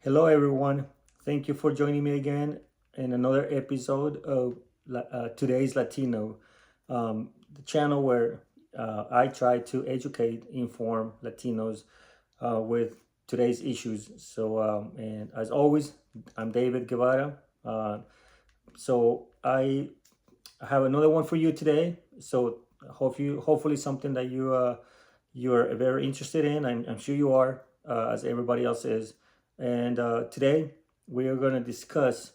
Hello, everyone. Thank you for joining me again in another episode of Today's Latino, the channel where I try to educate, inform Latinos with today's issues. And as always, I'm David Guevara. I have another one for you today. Hopefully something that you're very interested in. I'm sure you are, as everybody else is. And today we are going to discuss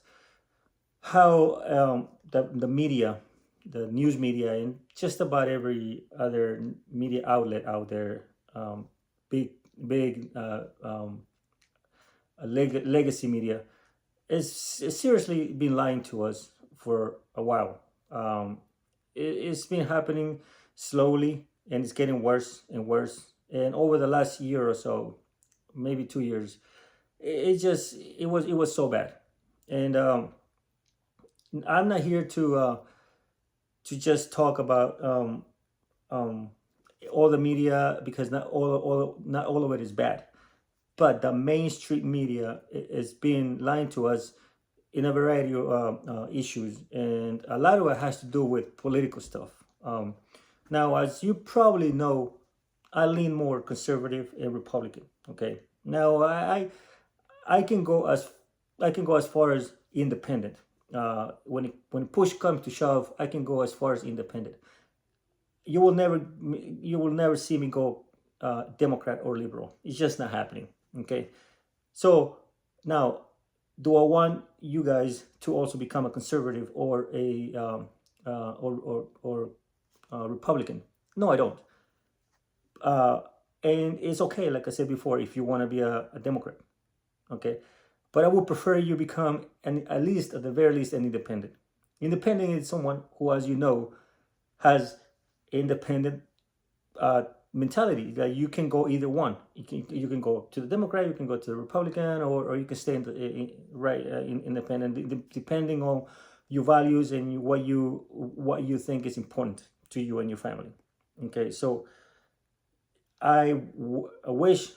how the media, the news media, and just about every other media outlet out there, big, big legacy media, is seriously been lying to us for a while. It's been happening slowly, and it's getting worse and worse. And over the last year or so, maybe 2 years, it was so bad. And I'm not here to just talk about um, all the media, because not all of it is bad, but the mainstream media is being lying to us in a variety of issues, and a lot of it has to do with political stuff. Now, as you probably know, I lean more conservative and Republican. Okay, now I can go as far as independent. When push comes to shove, I can go as far as independent. You will never see me go Democrat or liberal. It's just not happening. Okay, so now, do I want you guys to also become a conservative or a Republican? No, I don't. Uh, and it's okay, like I said before, if you want to be a Democrat. Okay, but I would prefer you become at least, at the very least, an independent. Independent is someone who, as you know, has independent mentality. That you can go either one. You can go to the Democrat, you can go to the Republican, or you can stay independent, depending on your values and what you think is important to you and your family. Okay, so I wish,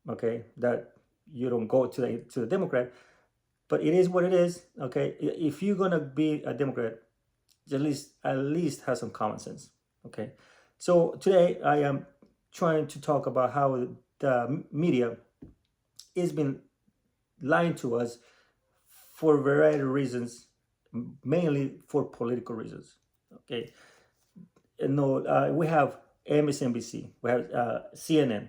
okay, that you don't go to the Democrat, but it is what it is. Okay, if you're gonna be a Democrat, at least have some common sense. Okay, so today I am trying to talk about how the media has been lying to us for a variety of reasons, mainly for political reasons. Okay, no, we have MSNBC, we have CNN,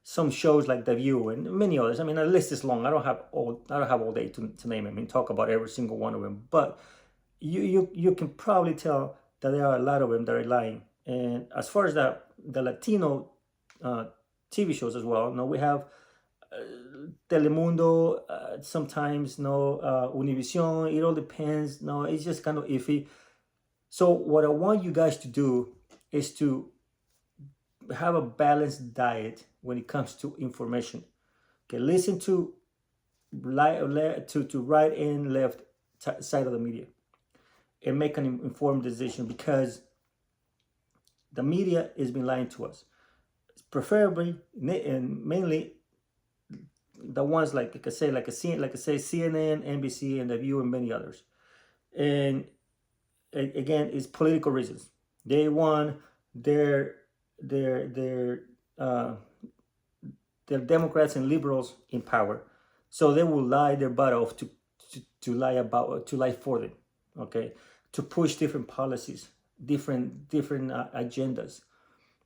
some shows like The View, and many others. I mean, the list is long. I don't have all day to name them. I mean, talk about every single one of them. But you can probably tell that there are a lot of them that are lying. And as far as the Latino uh, TV shows as well, no, we have Telemundo, sometimes no, Univision. It all depends. No, it's just kind of iffy. So what I want you guys to do is to have a balanced diet when it comes to information. Okay, listen to right and left side of the media, and make an informed decision, because the media has been lying to us. Preferably and mainly the ones like I say, CNN, NBC, and The View, and many others. And again, it's political reasons. They want their their their uh, their Democrats and liberals in power, so they will lie their butt off to lie for them. Okay, to push different policies, different agendas,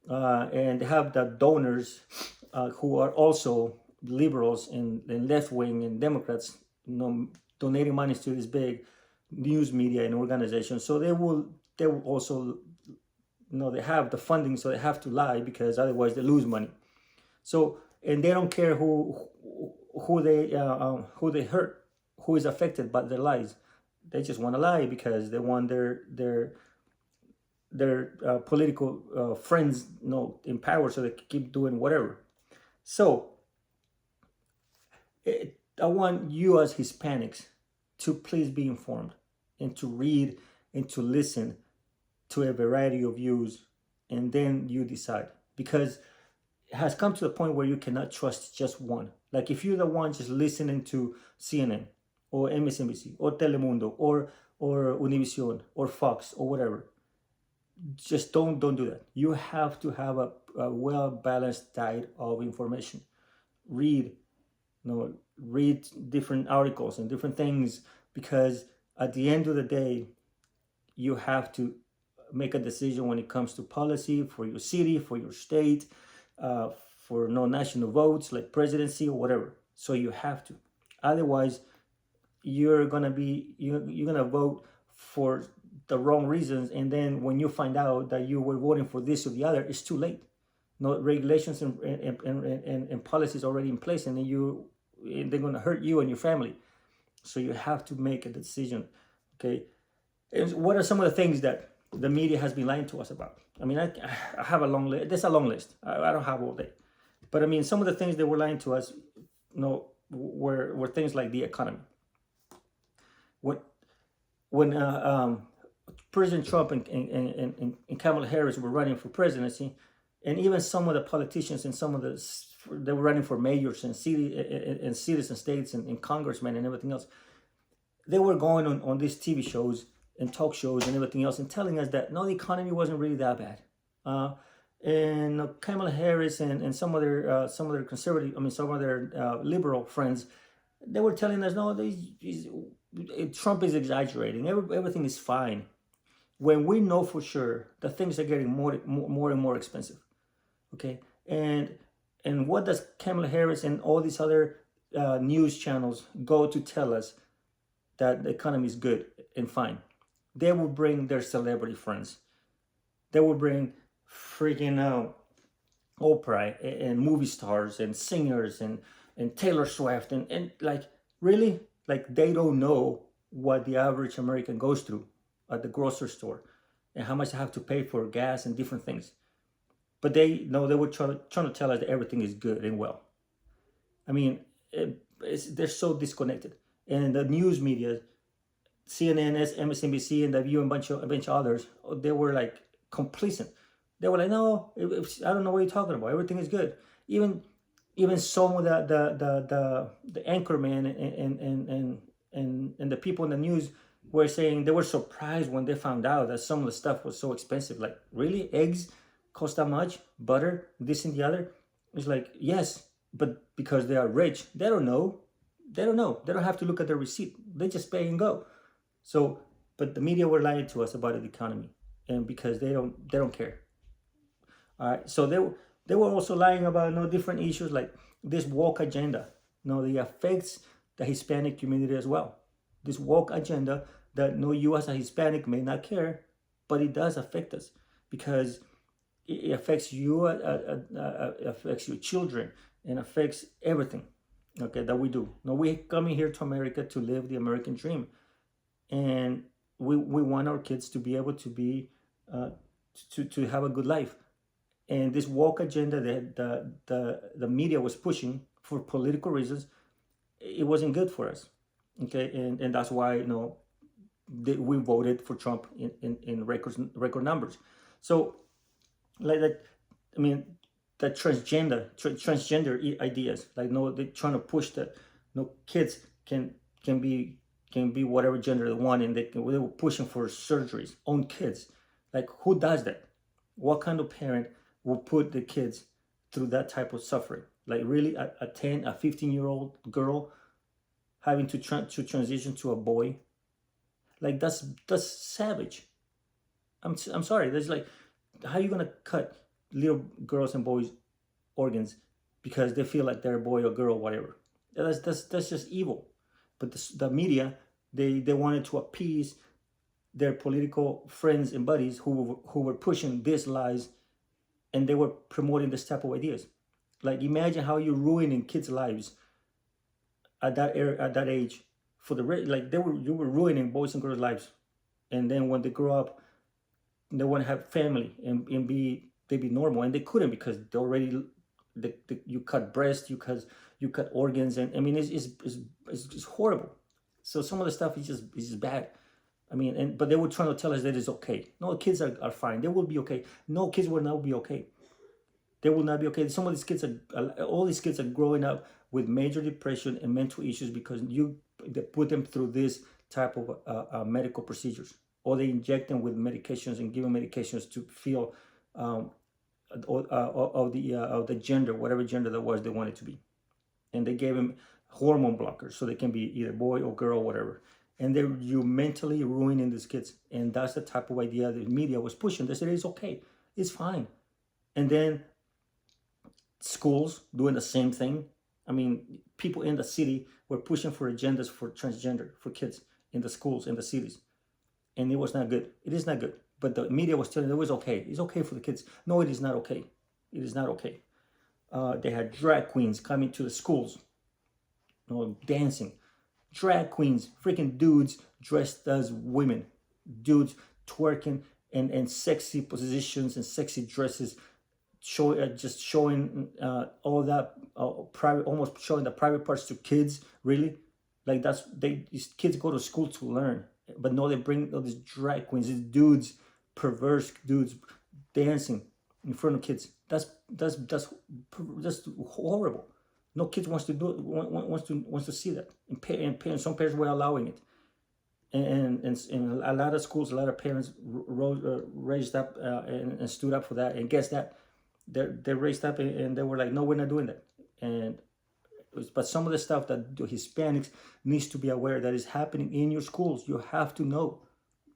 and have the donors who are also liberals and left wing and Democrats, donating money to this big news media and organization. So they will also, they have the funding, so they have to lie, because otherwise they lose money. So, and they don't care who they hurt, who is affected by their lies. They just want to lie because they want their political friends, in power, so they can keep doing whatever. So I want you as Hispanics to please be informed, and to read and to listen to a variety of views, and then you decide. Because has come to the point where you cannot trust just one. Like if you're the one just listening to CNN or MSNBC or Telemundo or Univision or Fox or whatever, just don't do that. You have to have a well balanced diet of information. Read, read different articles and different things, because at the end of the day, you have to make a decision when it comes to policy for your city, for your state, for national votes like presidency or whatever. So you have to. Otherwise, you're gonna vote for the wrong reasons, and then when you find out that you were voting for this or the other, it's too late. No regulations and policies already in place, and then they're gonna hurt you and your family. So you have to make a decision. Okay, and what are some of the things that the media has been lying to us about? I mean, I have a long list. There's a long list. I don't have all day, but I mean, some of the things they were lying to us, were things like the economy. When President Trump and Kamala Harris were running for presidency, and even some of the politicians and they were running for mayors and cities and states and congressmen and everything else, they were going on these TV shows and talk shows and everything else and telling us that no, the economy wasn't really that bad. And Kamala Harris and some other conservative, some other liberal friends, they were telling us no, Trump is exaggerating. Everything is fine. When we know for sure that things are getting more and more expensive. Okay, and what does Kamala Harris and all these other news channels go to tell us that the economy is good and fine? They will bring their celebrity friends. They will bring freaking Oprah and movie stars and singers and Taylor Swift and like, really, like they don't know what the average American goes through at the grocery store and how much they have to pay for gas and different things. But they were trying to tell us that everything is good and well. I mean, they're so disconnected. And the news media, CNN, MSNBC, and The View, and a bunch of others, they were like complacent. They were like, no, I don't know what you're talking about. Everything is good. Even some of the anchorman and the people in the news were saying they were surprised when they found out that some of the stuff was so expensive. Like, really? Eggs cost that much? Butter? This and the other? It's like, yes, but because they are rich, they don't know. They don't know. They don't have to look at the receipt. They just pay and go. So, but the media were lying to us about the economy, and because they don't care. All right. So they were also lying about different issues like this woke agenda. It affects the Hispanic community as well. This woke agenda that you as a Hispanic may not care, but it does affect us because it affects you, affects your children, and affects everything. Okay, that we do. We're coming here to America to live the American dream, and we want our kids to be able to be to have a good life. And this woke agenda that the media was pushing for political reasons, it wasn't good for us. Okay, and that's why we voted for Trump in record numbers. So like that, I mean, the transgender ideas, like they're trying to push that kids can be whatever gender they want, and they were pushing for surgeries on kids. Like, who does that? What kind of parent will put the kids through that type of suffering? Like, really, a 15-year-old girl having to transition to a boy? Like, that's savage. I'm sorry. There's like, how are you gonna cut little girls and boys' organs because they feel like they're a boy or girl or whatever? That's just evil. But the media, they wanted to appease their political friends and buddies who were pushing these lies, and they were promoting this type of ideas. Like, imagine how you're ruining kids' lives at that age for you were ruining boys and girls' lives, and then when they grow up, they want to have family and be normal, and they couldn't because they already you cut breasts, you cut organs, and I mean it's horrible. So some of the stuff is just bad. I mean, but they were trying to tell us that it's okay. No, kids are fine. They will be okay. No, kids will not be okay. They will not be okay. Some of these kids all these kids are growing up with major depression and mental issues because they put them through this type of medical procedures, or they inject them with medications and give them medications to feel of the gender, whatever gender that was they wanted to be, and they gave him hormone blockers so they can be either boy or girl, whatever. And you mentally ruining these kids, and that's the type of idea the media was pushing. They said it's okay, it's fine, and then schools doing the same thing. I mean, people in the city were pushing for agendas for transgender for kids in the schools in the cities, and it was not good. It is not good. But the media was telling them it was okay. It's okay for the kids. No, it is not okay. It is not okay. They had drag queens coming to the schools, dancing. Drag queens, freaking dudes dressed as women, dudes twerking and sexy positions and sexy dresses, just showing all that private, almost showing the private parts to kids. Really, like these kids go to school to learn, but no, they bring all these drag queens, these dudes, perverse dudes, dancing in front of kids. That's horrible. No kids wants to do wants to see that, and parents, some parents were allowing it, and a lot of schools, a lot of parents raised up and stood up for that. And guess that they raised up and they were like, no, we're not doing that. But some of the stuff that the Hispanics needs to be aware that is happening in your schools, you have to know.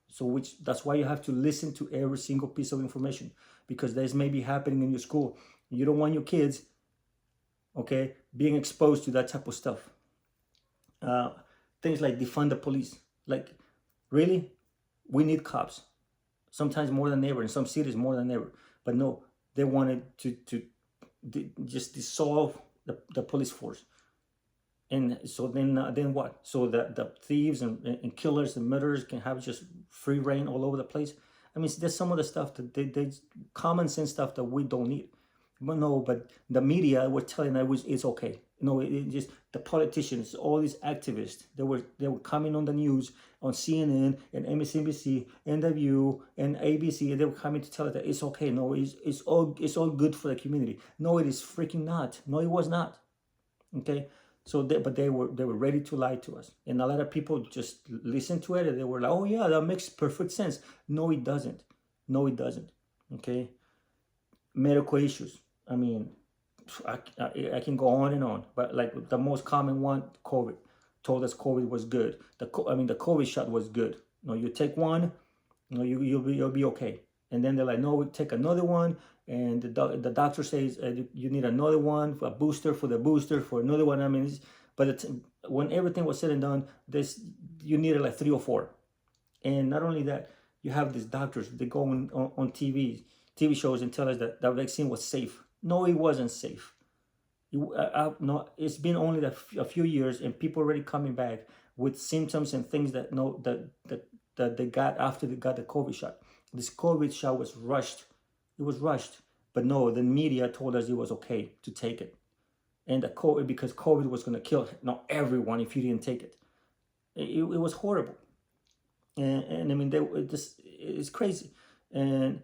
So that's why you have to listen to every single piece of information, because this may be happening in your school. You don't want your kids, okay, being exposed to that type of stuff. Things like defund the police. Like, really, we need cops. Sometimes more than ever, in some cities more than ever. But no, they wanted to just dissolve the police force. And so then what? So the thieves and killers and murderers can have just free reign all over the place. I mean, there's some of the stuff that they common sense stuff that we don't need. But no, but the media were telling us it's okay. No, it just the politicians, all these activists, they were coming on the news on CNN and MSNBC and The View and ABC, and they were coming to tell us that it's okay. No, it's all good for the community. No, it is freaking not. No, it was not. Okay. So, but they were ready to lie to us, and a lot of people just listened to it, and they were like, "Oh yeah, that makes perfect sense." No, it doesn't. No, it doesn't. Okay. Medical issues. I mean, I can go on and on, but like the most common one, COVID, told us COVID was good. The COVID shot was good. No, you take one, no, you'll be okay. And then they're like, no, we take another one, and the doctor says you need another one, for a booster for the booster for another one. I mean, but when everything was said and done, you needed like 3 or 4. And not only that, you have these doctors, they go on TV shows and tell us that the vaccine was safe. No, it wasn't safe. No, it's been only a few years, and people already coming back with symptoms and things that they got after they got the COVID shot. This COVID shot was rushed. It was rushed. But no, the media told us it was okay to take it. And because COVID was going to kill not everyone if you didn't take it. It was horrible. And I mean, it's crazy. And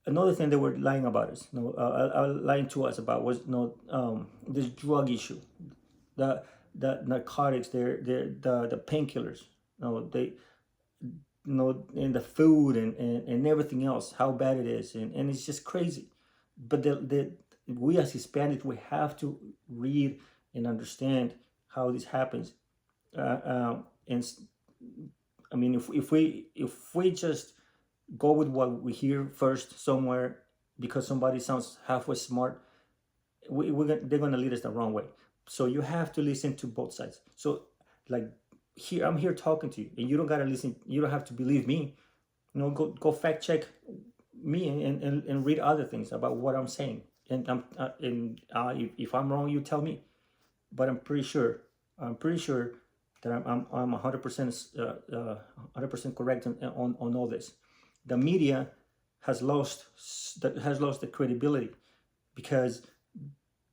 another thing they were lying about us, lying to us about was this drug issue, the narcotics, the painkillers, and the food and everything else, how bad it is, and it's just crazy. But we as Hispanics, we have to read and understand how this happens, and I mean, if we just go with what we hear first somewhere because somebody sounds halfway smart, they're gonna lead us the wrong way. So you have to listen to both sides. So like here, I'm here talking to you, and you don't gotta listen. You don't have to believe me. Go fact check me and read other things about what I'm saying. And if I'm wrong, you tell me. But I'm pretty sure that I'm 100% correct on all this. The media has lost the credibility because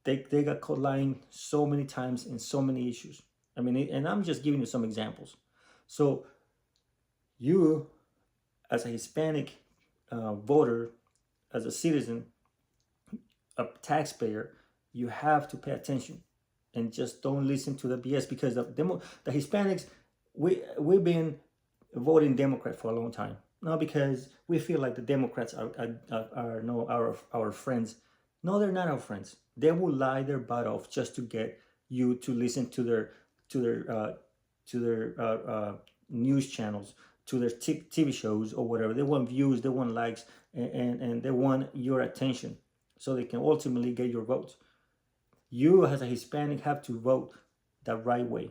they got caught lying so many times in so many issues. I mean, and I'm just giving you some examples. So you, as a Hispanic voter, as a citizen, a taxpayer, you have to pay attention and just don't listen to the BS, because the Hispanics, we've been voting Democrat for a long time. Not because we feel like the Democrats are no our friends. No, they're not our friends. They will lie their butt off just to get you to listen to their news channels, to their TV shows or whatever. They want views, they want likes, and they want your attention, so they can ultimately get your vote. You as a Hispanic have to vote the right way.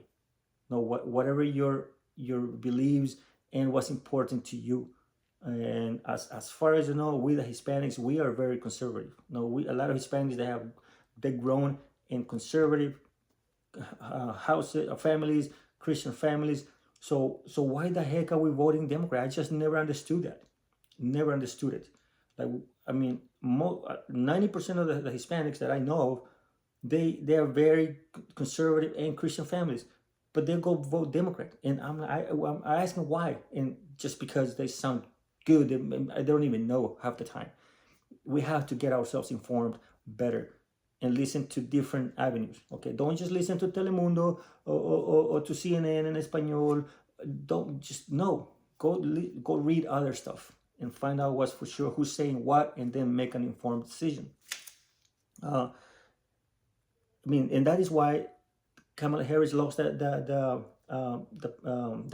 No, whatever your beliefs and what's important to you. And as far as you know, we the Hispanics, we are very conservative. No, a lot of Hispanics, they grown in conservative houses, families, Christian families. So why the heck are we voting Democrat? I just never understood that. Never understood it. Like, I mean, 90% of the Hispanics that I know of, they are very conservative and Christian families, but they go vote Democrat, and I'm asking why, and just because they sound good, I don't even know half the time. We have to get ourselves informed better and listen to different avenues. Okay, don't just listen to Telemundo or to CNN in Espanol. Don't just no. Go read other stuff and find out what's for sure, who's saying what, and then make an informed decision. I mean, and that is why Kamala Harris lost the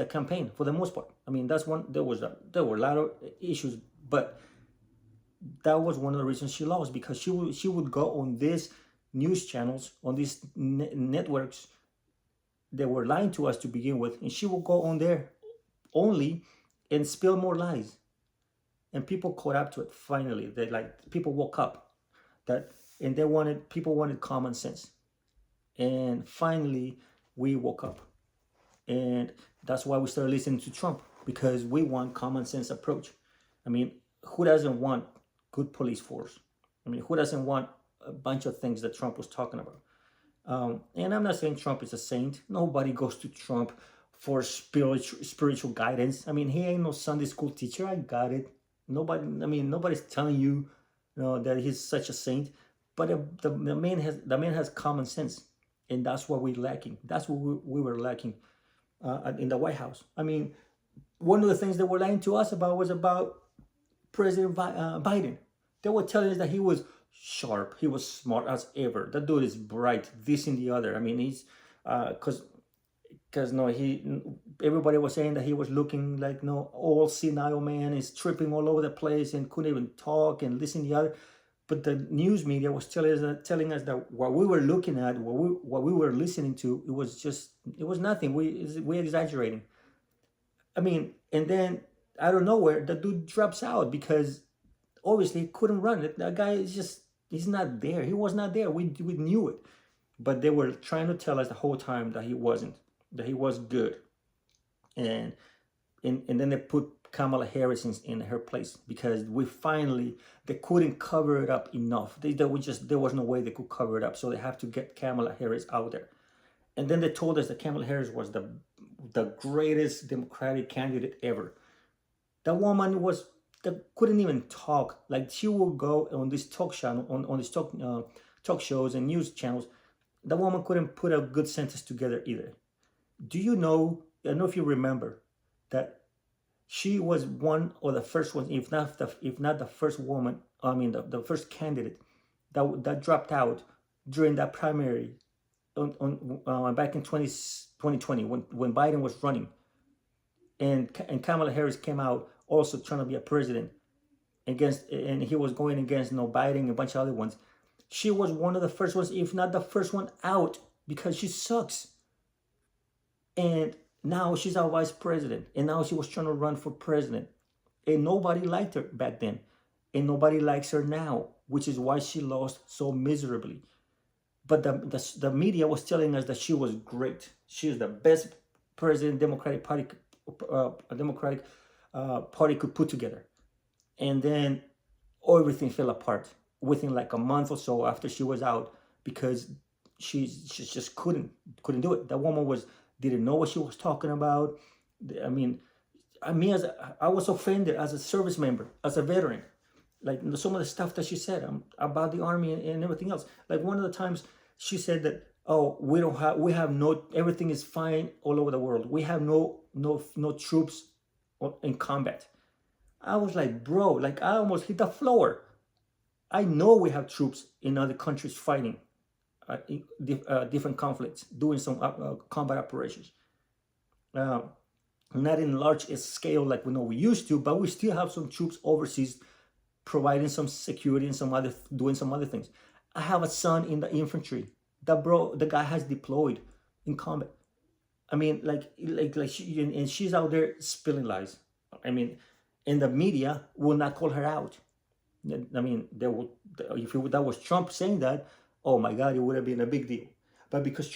campaign for the most part. I mean, that's one. There were a lot of issues, but that was one of the reasons she lost, because she would go on these news channels, on these networks that were lying to us to begin with, and she would go on there only and spill more lies, and people caught up to it. Finally, people woke up and people wanted common sense, and finally we woke up, and that's why we started listening to Trump, because we want common sense approach. I mean, who doesn't want good police force? I mean, who doesn't want a bunch of things that Trump was talking about? And I'm not saying Trump is a saint. Nobody goes to Trump for spiritual guidance. I mean, he ain't no Sunday school teacher. I got it. Nobody's telling you, that he's such a saint. But the man has common sense, and that's what we're lacking. That's what we were lacking in the White House. I mean, one of the things they were lying to us about was about President Biden. They were telling us that he was sharp, he was smart as ever. That dude is bright, this and the other. I mean, he's because everybody was saying that he was looking like old senile man, is tripping all over the place and couldn't even talk and this and the other. But the news media was telling us that what we were looking at, what we were listening to, it was nothing. We're exaggerating. I mean, and then out of nowhere, the dude drops out because obviously he couldn't run it. That guy he's not there. He was not there. We knew it. But they were trying to tell us the whole time that he wasn't, that he was good. And then they put Kamala Harris in her place, because they couldn't cover it up enough. There was no way they could cover it up. So they have to get Kamala Harris out there. And then they told us that Kamala Harris was the greatest Democratic candidate ever. That woman couldn't even talk. Like, she would go on this talk show, on these talk shows and news channels. The woman couldn't put a good sentence together either. Do you know? I don't know if you remember that she was one of the first ones, if not the first woman. I mean, the first candidate that dropped out during that primary back in 2020 when Biden was running, and Kamala Harris came out also trying to be a president and he was going against Biden and a bunch of other ones. She was one of the first ones, if not the first one out, because she sucks. And now she's our vice president, and now she was trying to run for president, and nobody liked her back then, and nobody likes her now, which is why she lost so miserably. But the media was telling us that she was great. She was the best president Democratic Party could put together. And then everything fell apart within like a month or so after she was out, because she just couldn't do it. That woman didn't know what she was talking about. I was offended as a service member, as a veteran. like some of the stuff that she said about the army and everything else. Like one of the times she said that, oh, we have no, everything is fine all over the world. We have no troops in combat. I was like, bro, like I almost hit the floor. I know we have troops in other countries fighting different conflicts, doing some combat operations. Uh, Not in large scale like we know we used to, but we still have some troops overseas providing some security and doing some other things. I have a son in the infantry. The guy has deployed in combat. I mean, and she's out there spilling lies. I mean, and the media will not call her out. I mean, that was Trump saying that, oh my God, it would have been a big deal. But because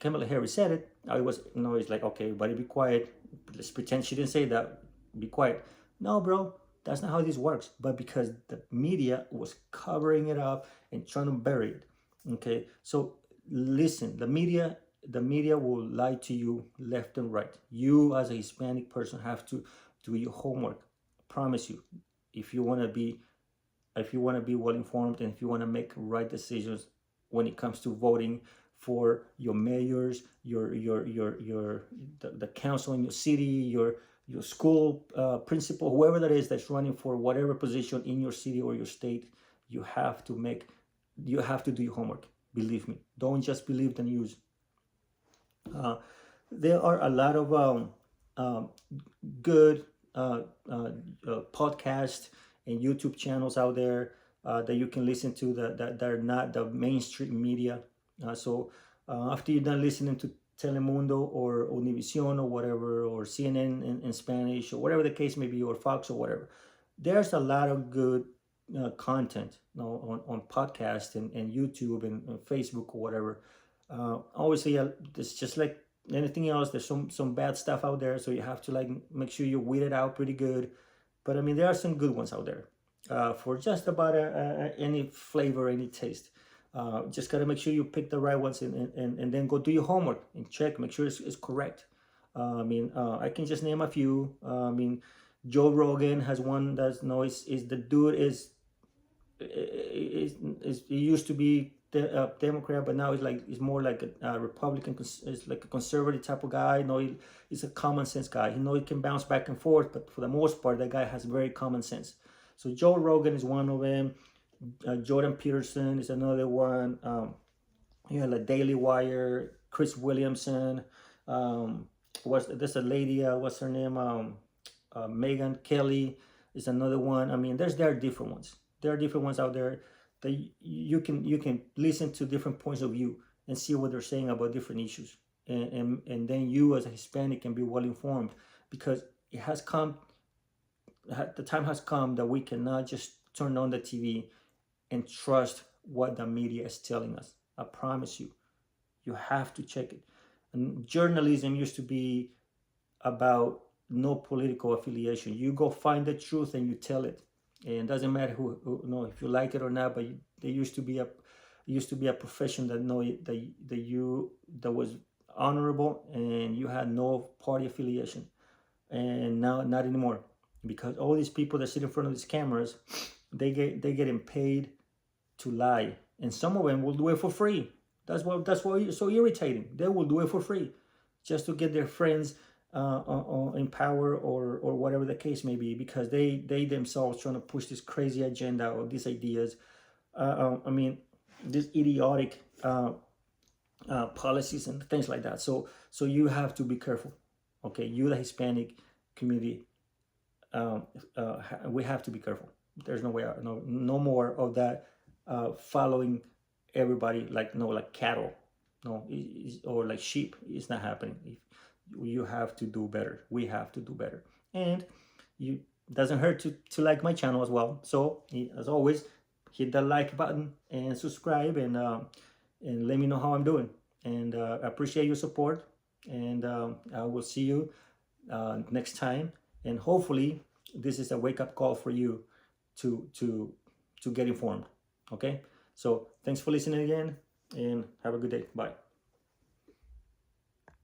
Kamala Harris said it, I was, it's like, okay, everybody be quiet. Let's pretend she didn't say that. Be quiet. No, bro, that's not how this works. But because the media was covering it up and trying to bury it. Okay, so listen, the media will lie to you left and right. You as a Hispanic person have to do your homework. I promise you, if you want to be well informed and if you want to make right decisions when it comes to voting for your mayors, the council in your city, your school principal, whoever that is that's running for whatever position in your city or your state, you have to do your homework. Believe me, don't just believe the news. There are a lot of good podcasts and YouTube channels out there that you can listen to that are not the mainstream media. So after you're done listening to Telemundo or Univision or whatever, or CNN in Spanish or whatever the case may be, or Fox or whatever, there's a lot of good content, on podcast and YouTube and Facebook or whatever. Obviously, it's just like anything else. There's some bad stuff out there, so you have to like make sure you weed it out pretty good. But I mean, there are some good ones out there for just about any flavor, any taste. Just gotta make sure you pick the right ones and then go do your homework and check, make sure it's correct. I can just name a few. Joe Rogan has one that's is the dude is he used to be Democrat, but now he's more like a Republican. It's like a conservative type of guy. He's a common sense guy. He can bounce back and forth, but for the most part, that guy has very common sense. So Joe Rogan is one of them. Jordan Peterson is another one. Like Daily Wire, Chris Williamson. There's a lady, what's her name? Megyn Kelly is another one. I mean, there are different ones. There are different ones out there that you can listen to different points of view and see what they're saying about different issues. And then you as a Hispanic can be well informed, because the time has come that we cannot just turn on the TV and trust what the media is telling us. I promise you, you have to check it. And journalism used to be about no political affiliation. You go find the truth and you tell it. And it doesn't matter who if you like it or not, but there used to be a profession that was honorable and you had no party affiliation. And now not anymore, because all these people that sit in front of these cameras, they getting paid to lie, and some of them will do it for free. That's why it's so irritating. They will do it for free just to get their friends in power or whatever the case may be, because they themselves trying to push this crazy agenda or these ideas. These idiotic policies and things like that. So you have to be careful. Okay, you the Hispanic community, we have to be careful. There's no way out. No more of that following everybody like cattle, or like sheep. It's not happening. You have to do better. We have to do better. And it doesn't hurt to like my channel as well. So as always, hit the like button and subscribe, and let me know how I'm doing. And I appreciate your support. And I will see you next time. And hopefully this is a wake-up call for you to get informed. Okay, so thanks for listening again, and have a good day. Bye.